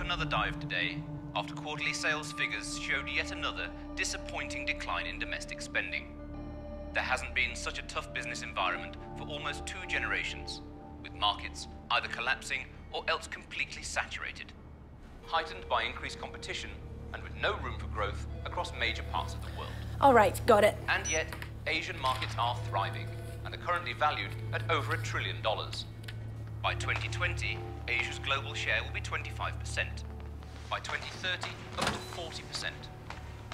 another dive today after quarterly sales figures showed yet another disappointing decline in domestic spending. There hasn't been such a tough business environment for almost 2 generations, with markets either collapsing or else completely saturated, heightened by increased competition and with no room for growth across major parts of the world. All right, got it. And yet, Asian markets are thriving and are currently valued at over $1 trillion. By 2020, Asia's global share will be 25%. By 2030, up to 40%.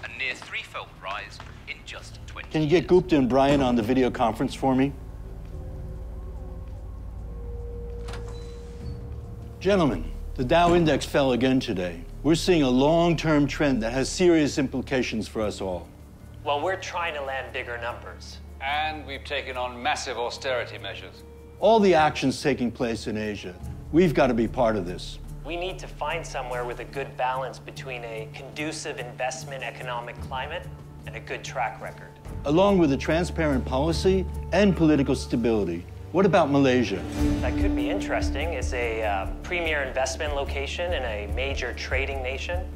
A near 3-fold rise in just 20 Can you get Gupta and Brian on the video conference for me? Gentlemen, the Dow Index fell again today. We're seeing a long-term trend that has serious implications for us all. Well, we're trying to land bigger numbers. And we've taken on massive austerity measures. All the actions taking place in Asia, we've got to be part of this. We need to find somewhere with a good balance between a conducive investment economic climate and a good track record. Along with a transparent policy and political stability. What about Malaysia? That could be interesting. It's a premier investment location in a major trading nation.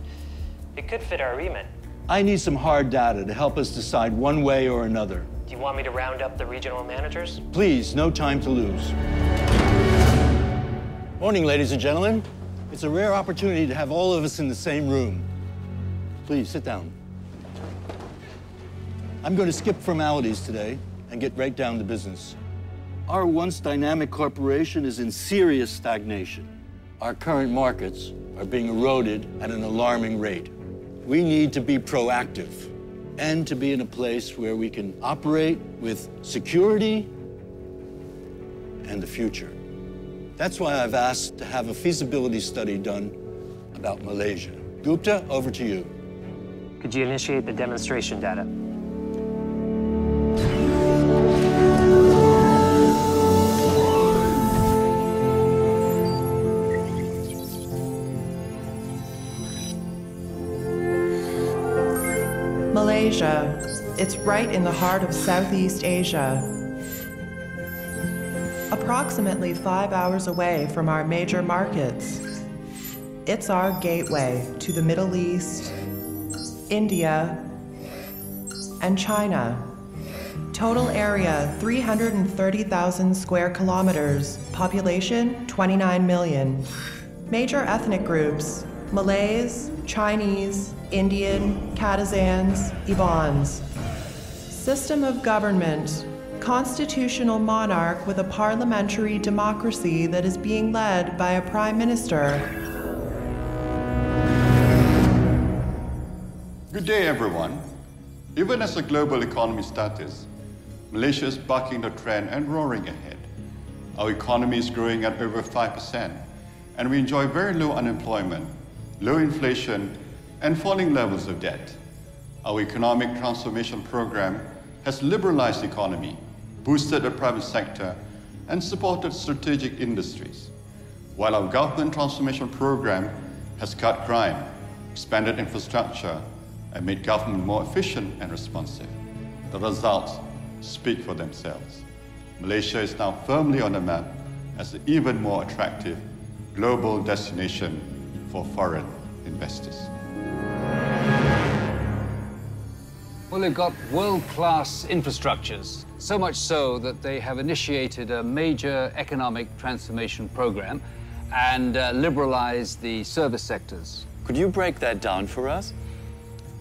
It could fit our remit. I need some hard data to help us decide one way or another. Do you want me to round up the regional managers? Please, no time to lose. Morning, ladies and gentlemen. It's a rare opportunity to have all of us in the same room. Please, sit down. I'm going to skip formalities today and get right down to business. Our once dynamic corporation is in serious stagnation. Our current markets are being eroded at an alarming rate. We need to be proactive and to be in a place where we can operate with security and the future. That's why I've asked to have a feasibility study done about Malaysia. Gupta, over to you. Could you initiate the demonstration data? Malaysia. It's right in the heart of Southeast Asia. Approximately 5 hours away from our major markets. It's our gateway to the Middle East, India, and China. Total area, 330,000 square kilometers. Population, 29 million. Major ethnic groups, Malays, Chinese, Indian, Katazans, Ibans. System of government, constitutional monarch with a parliamentary democracy that is being led by a prime minister. Good day, everyone. Even as a global economy status, Malaysia is bucking the trend and roaring ahead. Our economy is growing at over 5%, and we enjoy very low unemployment, low inflation, and falling levels of debt. Our economic transformation program has liberalized the economy, boosted the private sector, and supported strategic industries. While our government transformation program has cut crime, expanded infrastructure, and made government more efficient and responsive. The results speak for themselves. Malaysia is now firmly on the map as an even more attractive global destination for foreign investors. Well, they've got world-class infrastructures, so much so that they have initiated a major economic transformation program and liberalized the service sectors. Could you break that down for us?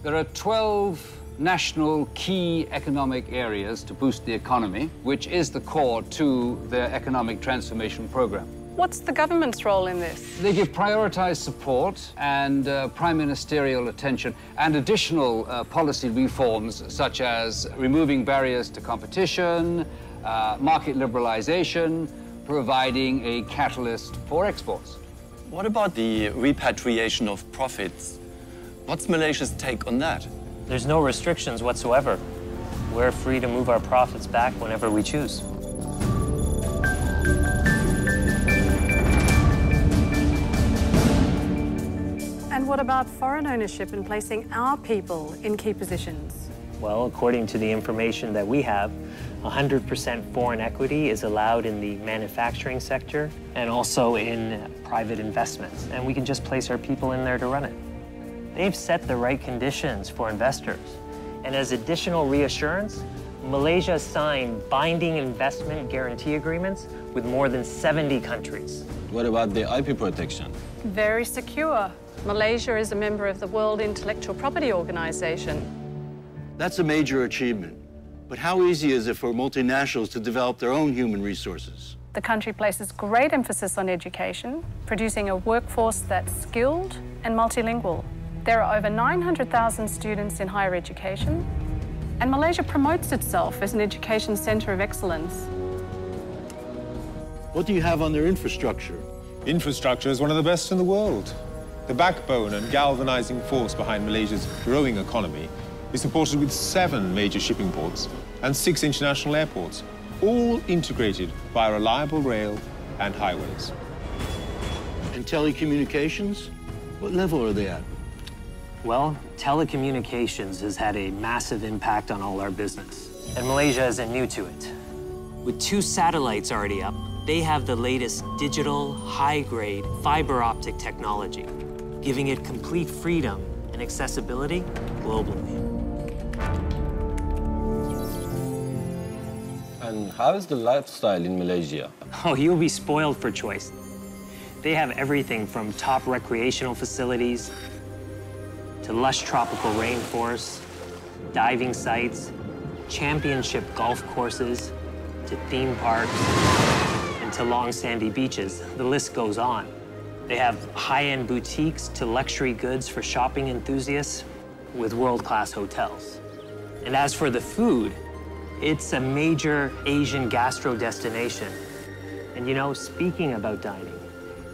There are 12 national key economic areas to boost the economy, which is the core to their economic transformation program. What's the government's role in this? They give prioritized support and prime ministerial attention and additional policy reforms such as removing barriers to competition, market liberalization, providing a catalyst for exports. What about the repatriation of profits? What's Malaysia's take on that? There's no restrictions whatsoever. We're free to move our profits back whenever we choose. And what about foreign ownership and placing our people in key positions? Well, according to the information that we have, 100% foreign equity is allowed in the manufacturing sector and also in private investments, and we can just place our people in there to run it. They've set the right conditions for investors, and as additional reassurance, Malaysia signed binding investment guarantee agreements with more than 70 countries. What about the IP protection? Very secure. Malaysia is a member of the World Intellectual Property Organization. That's a major achievement. But how easy is it for multinationals to develop their own human resources? The country places great emphasis on education, producing a workforce that's skilled and multilingual. There are over 900,000 students in higher education, and Malaysia promotes itself as an education center of excellence. What do you have on their infrastructure? Infrastructure is one of the best in the world. The backbone and galvanizing force behind Malaysia's growing economy is supported with 7 major shipping ports and 6 international airports, all integrated by reliable rail and highways. And telecommunications? What level are they at? Well, telecommunications has had a massive impact on all our business, and Malaysia isn't new to it. With 2 satellites already up, they have the latest digital, high-grade fiber optic technology, giving it complete freedom and accessibility globally. And how is the lifestyle in Malaysia? Oh, you'll be spoiled for choice. They have everything from top recreational facilities to lush tropical rainforests, diving sites, championship golf courses, to theme parks, and to long sandy beaches. The list goes on. They have high-end boutiques to luxury goods for shopping enthusiasts with world-class hotels. And as for the food, it's a major Asian gastro destination. And you know, speaking about dining,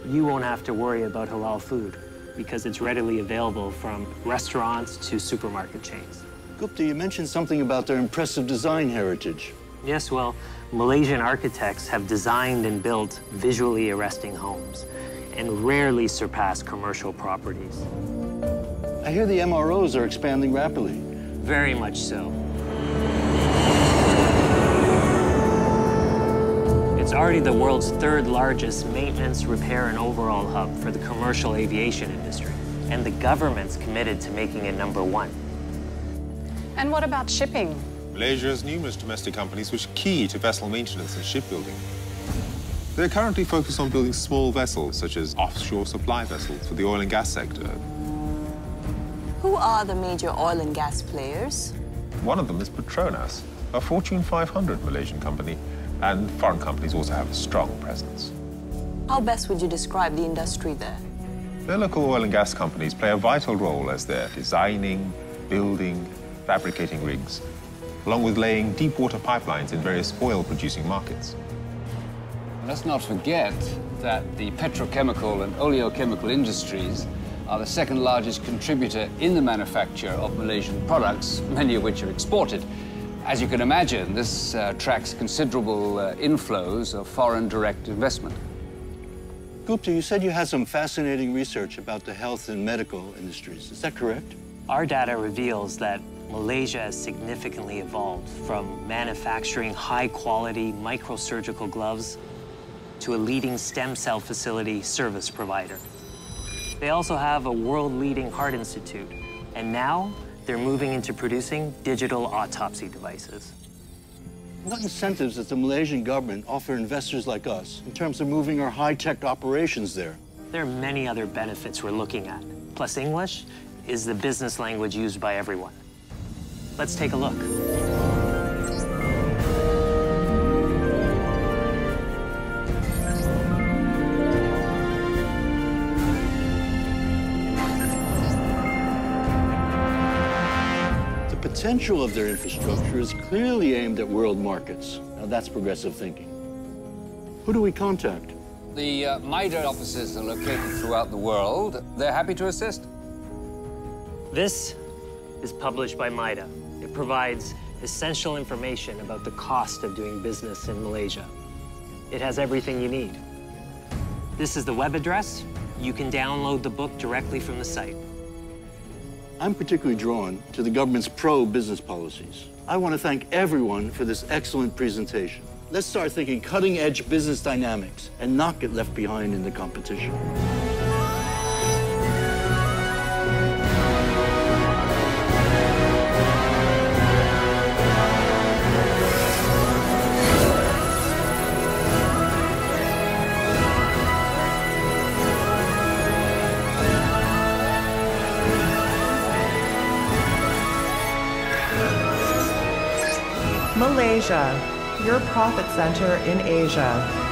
you won't have to worry about halal food because it's readily available from restaurants to supermarket chains. Gupta, you mentioned something about their impressive design heritage. Yes, well, Malaysian architects have designed and built visually arresting homes and rarely surpass commercial properties. I hear the MROs are expanding rapidly. Very much so. It's already the world's 3rd largest maintenance, repair, and overhaul hub for the commercial aviation industry. And the government's committed to making it #1. And what about shipping? Malaysia has numerous domestic companies which are key to vessel maintenance and shipbuilding. They're currently focused on building small vessels, such as offshore supply vessels for the oil and gas sector. Who are the major oil and gas players? One of them is Petronas, a Fortune 500 Malaysian company, and foreign companies also have a strong presence. How best would you describe the industry there? Their local oil and gas companies play a vital role as they're designing, building, fabricating rigs, along with laying deep-water pipelines in various oil-producing markets. Let's not forget that the petrochemical and oleochemical industries are the 2nd largest contributor in the manufacture of Malaysian products, many of which are exported. As you can imagine, this attracts considerable inflows of foreign direct investment. Gupta, you said you had some fascinating research about the health and medical industries. Is that correct? Our data reveals that Malaysia has significantly evolved from manufacturing high-quality microsurgical gloves to a leading stem cell facility service provider. They also have a world-leading heart institute, and now they're moving into producing digital autopsy devices. What incentives does the Malaysian government offer investors like us in terms of moving our high-tech operations there? There are many other benefits we're looking at. Plus, English is the business language used by everyone. Let's take a look. The potential of their infrastructure is clearly aimed at world markets. Now that's progressive thinking. Who do we contact? The MIDA offices are located throughout the world. They're happy to assist. This is published by MIDA. It provides essential information about the cost of doing business in Malaysia. It has everything you need. This is the web address. You can download the book directly from the site. I'm particularly drawn to the government's pro-business policies. I want to thank everyone for this excellent presentation. Let's start thinking cutting-edge business dynamics and not get left behind in the competition. Malaysia, your profit center in Asia.